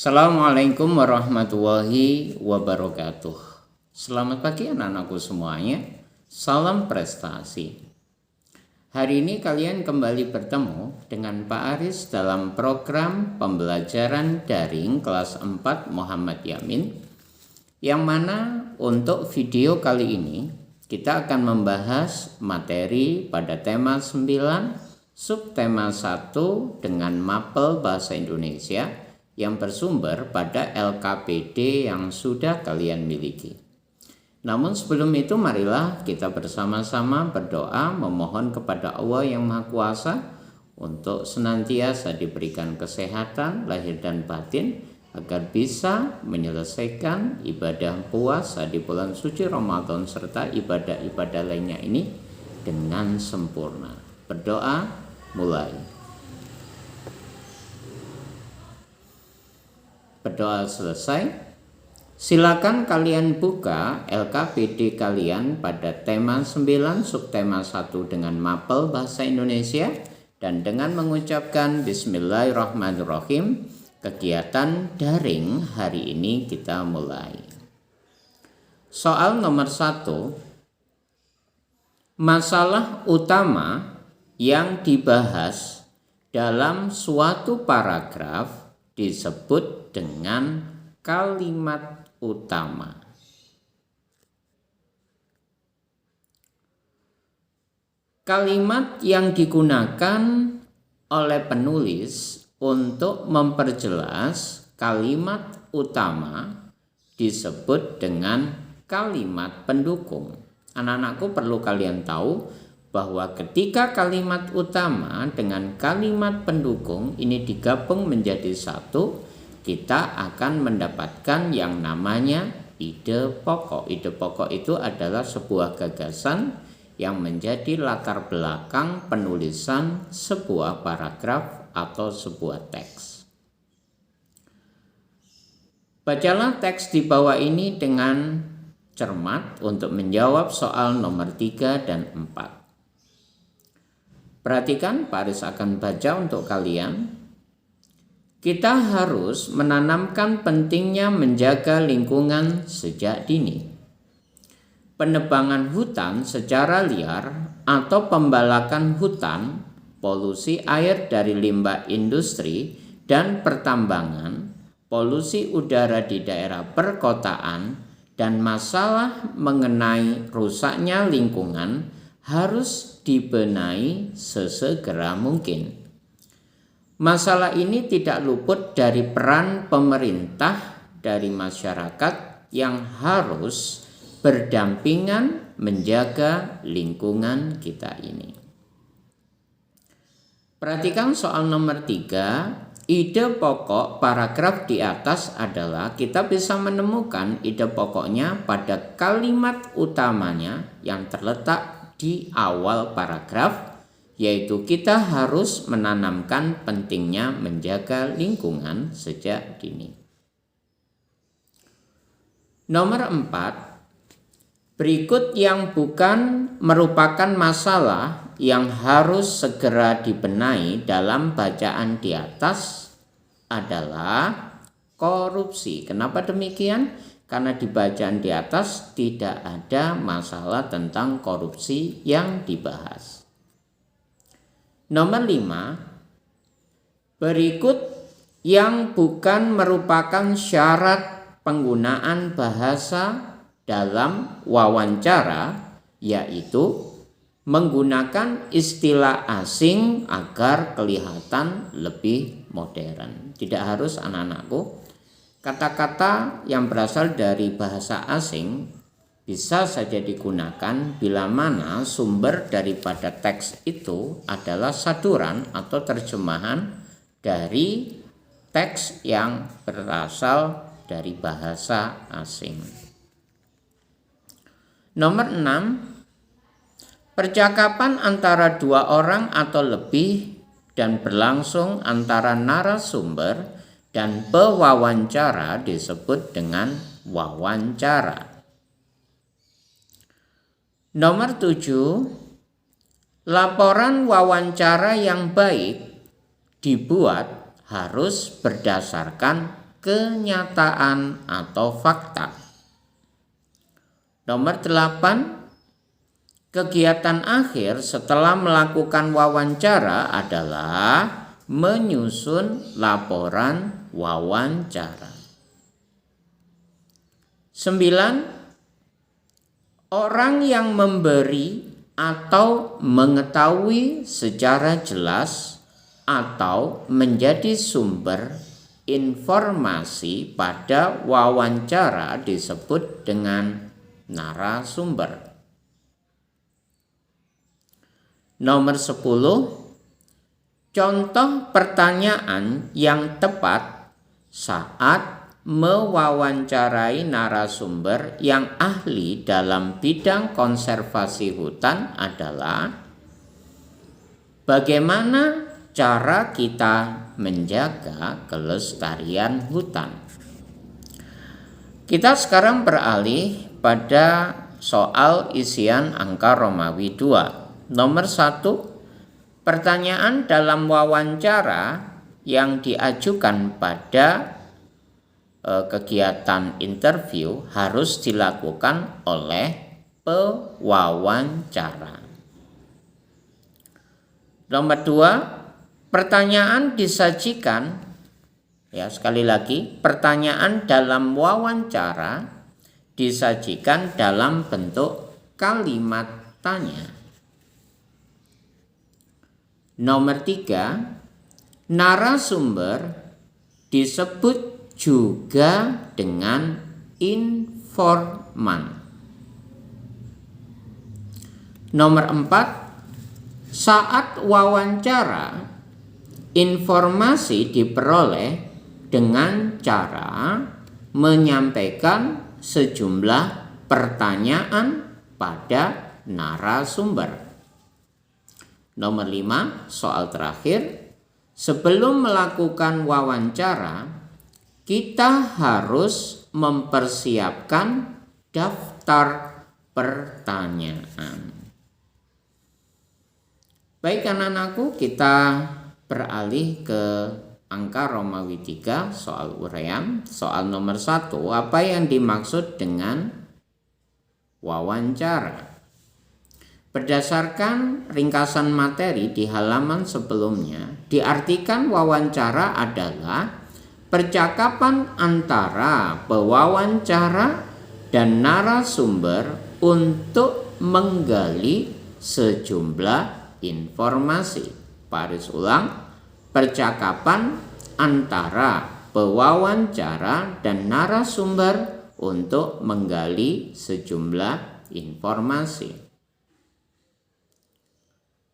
Assalamualaikum warahmatullahi wabarakatuh. Selamat pagi anak-anakku semuanya. Salam prestasi. Hari ini kalian kembali bertemu dengan Pak Aris dalam program pembelajaran daring kelas 4 Muhammad Yamin, yang mana untuk video kali ini kita akan membahas materi pada tema 9, subtema 1 dengan mapel bahasa Indonesia yang bersumber pada LKPD yang sudah kalian miliki. Namun sebelum itu marilah kita bersama-sama berdoa memohon kepada Allah yang Maha Kuasa untuk senantiasa diberikan kesehatan lahir dan batin agar bisa menyelesaikan ibadah puasa di bulan suci Ramadan serta ibadah-ibadah lainnya ini dengan sempurna. Berdoa mulai. Berdoa selesai, silakan kalian buka LKPD kalian pada tema 9 subtema 1 dengan mapel bahasa Indonesia, dan dengan mengucapkan Bismillahirrahmanirrahim, kegiatan daring hari ini kita mulai. Soal nomor 1, masalah utama yang dibahas dalam suatu paragraf disebut dengan kalimat utama. Kalimat yang digunakan oleh penulis untuk memperjelas kalimat utama disebut dengan kalimat pendukung. Anak-anakku, perlu kalian tahu bahwa ketika kalimat utama dengan kalimat pendukung ini digabung menjadi satu, kita akan mendapatkan yang namanya ide pokok. Ide pokok itu adalah sebuah gagasan yang menjadi latar belakang penulisan sebuah paragraf atau sebuah teks. Bacalah teks di bawah ini dengan cermat untuk menjawab soal nomor 3 dan 4. Perhatikan, Pak Aris akan baca untuk kalian. Kita harus menanamkan pentingnya menjaga lingkungan sejak dini. Penebangan hutan secara liar atau pembalakan hutan, polusi air dari limbah industri dan pertambangan, polusi udara di daerah perkotaan, dan masalah mengenai rusaknya lingkungan harus dibenahi sesegera mungkin. Masalah ini tidak luput dari peran pemerintah dari masyarakat yang harus berdampingan menjaga lingkungan kita ini. Perhatikan soal nomor 3. Ide pokok paragraf di atas adalah kita bisa menemukan ide pokoknya pada kalimat utamanya yang terletak di awal paragraf, yaitu kita harus menanamkan pentingnya menjaga lingkungan sejak dini. Nomor 4, berikut yang bukan merupakan masalah yang harus segera dibenahi dalam bacaan di atas adalah korupsi. Kenapa demikian? Karena di bacaan di atas tidak ada masalah tentang korupsi yang dibahas. Nomor 5, berikut yang bukan merupakan syarat penggunaan bahasa dalam wawancara, yaitu menggunakan istilah asing agar kelihatan lebih modern. Tidak harus, anak-anakku. Kata-kata yang berasal dari bahasa asing bisa saja digunakan bila mana sumber daripada teks itu adalah saduran atau terjemahan dari teks yang berasal dari bahasa asing. Nomor 6, percakapan antara dua orang atau lebih dan berlangsung antara narasumber dan pewawancara disebut dengan wawancara. Nomor 7, laporan wawancara yang baik dibuat harus berdasarkan kenyataan atau fakta. Nomor 8, kegiatan akhir setelah melakukan wawancara adalah menyusun laporan wawancara. 9, orang yang memberi atau mengetahui secara jelas atau menjadi sumber informasi pada wawancara disebut dengan narasumber. Nomor 10, contoh pertanyaan yang tepat saat mewawancarai narasumber yang ahli dalam bidang konservasi hutan adalah bagaimana cara kita menjaga kelestarian hutan. Kita sekarang beralih pada soal isian angka Romawi 2. Nomor 1, pertanyaan dalam wawancara yang diajukan pada kegiatan interview harus dilakukan oleh pewawancara. Nomor 2, pertanyaan disajikan, sekali lagi, pertanyaan dalam wawancara disajikan dalam bentuk kalimat tanya. Nomor 3, narasumber disebut juga dengan informan. Nomor 4, saat wawancara informasi diperoleh dengan cara menyampaikan sejumlah pertanyaan pada narasumber. Nomor 5, soal terakhir, sebelum melakukan wawancara kita harus mempersiapkan daftar pertanyaan. Baik anak-anakku, kita beralih ke angka Romawi 3 soal uraian. Soal nomor 1, apa yang dimaksud dengan wawancara? Berdasarkan ringkasan materi di halaman sebelumnya, diartikan wawancara adalah percakapan antara pewawancara dan narasumber untuk menggali sejumlah informasi. Baris ulang, percakapan antara pewawancara dan narasumber untuk menggali sejumlah informasi.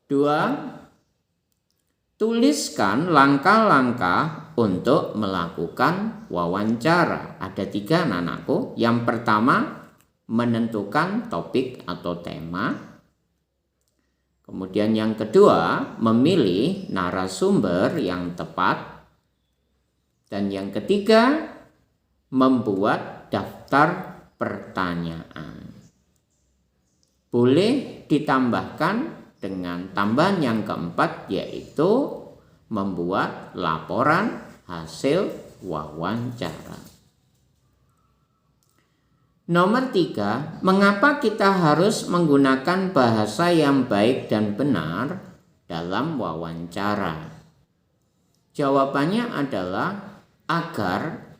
2, tuliskan langkah-langkah untuk melakukan wawancara. Ada 3 anak-anakku. Yang pertama, menentukan topik atau tema. Kemudian yang kedua, memilih narasumber yang tepat. Dan yang ketiga, membuat daftar pertanyaan. Boleh ditambahkan dengan tambahan yang keempat, yaitu membuat laporan hasil wawancara. Nomor 3, mengapa kita harus menggunakan bahasa yang baik dan benar dalam wawancara? Jawabannya adalah agar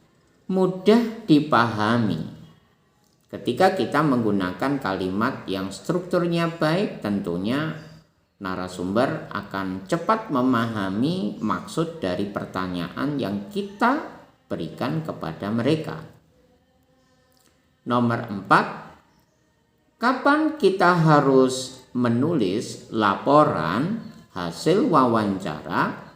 mudah dipahami. Ketika kita menggunakan kalimat yang strukturnya baik, tentunya narasumber akan cepat memahami maksud dari pertanyaan yang kita berikan kepada mereka. Nomor 4, kapan kita harus menulis laporan hasil wawancara?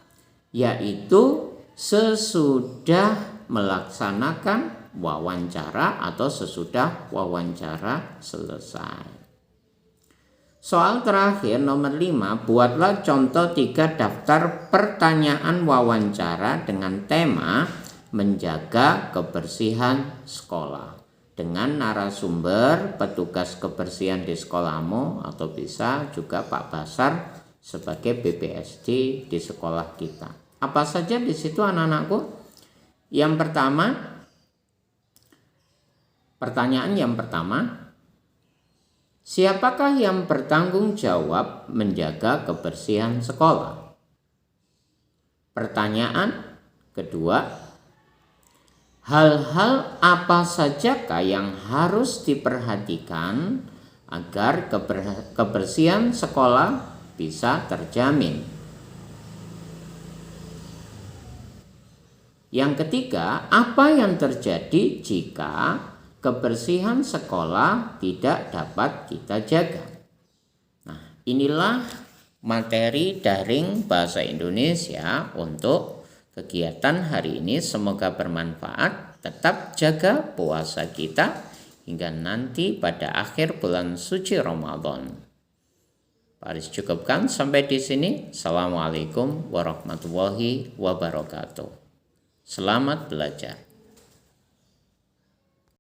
Yaitu sesudah melaksanakan wawancara atau sesudah wawancara selesai. Soal terakhir nomor 5, buatlah contoh 3 daftar pertanyaan wawancara dengan tema menjaga kebersihan sekolah. Dengan narasumber petugas kebersihan di sekolahmu atau bisa juga Pak Basar sebagai BPSD di sekolah kita. Apa saja di situ anak-anakku? Yang pertama, pertanyaan yang pertama, siapakah yang bertanggung jawab menjaga kebersihan sekolah? Pertanyaan kedua, hal-hal apa sajakah yang harus diperhatikan agar kebersihan sekolah bisa terjamin? Yang ketiga, apa yang terjadi jika kebersihan sekolah tidak dapat kita jaga? Nah, inilah materi daring bahasa Indonesia untuk kegiatan hari ini. Semoga bermanfaat. Tetap jaga puasa kita hingga nanti pada akhir bulan suci Ramadan. Paris cukupkan sampai di sini. Assalamualaikum warahmatullahi wabarakatuh. Selamat belajar.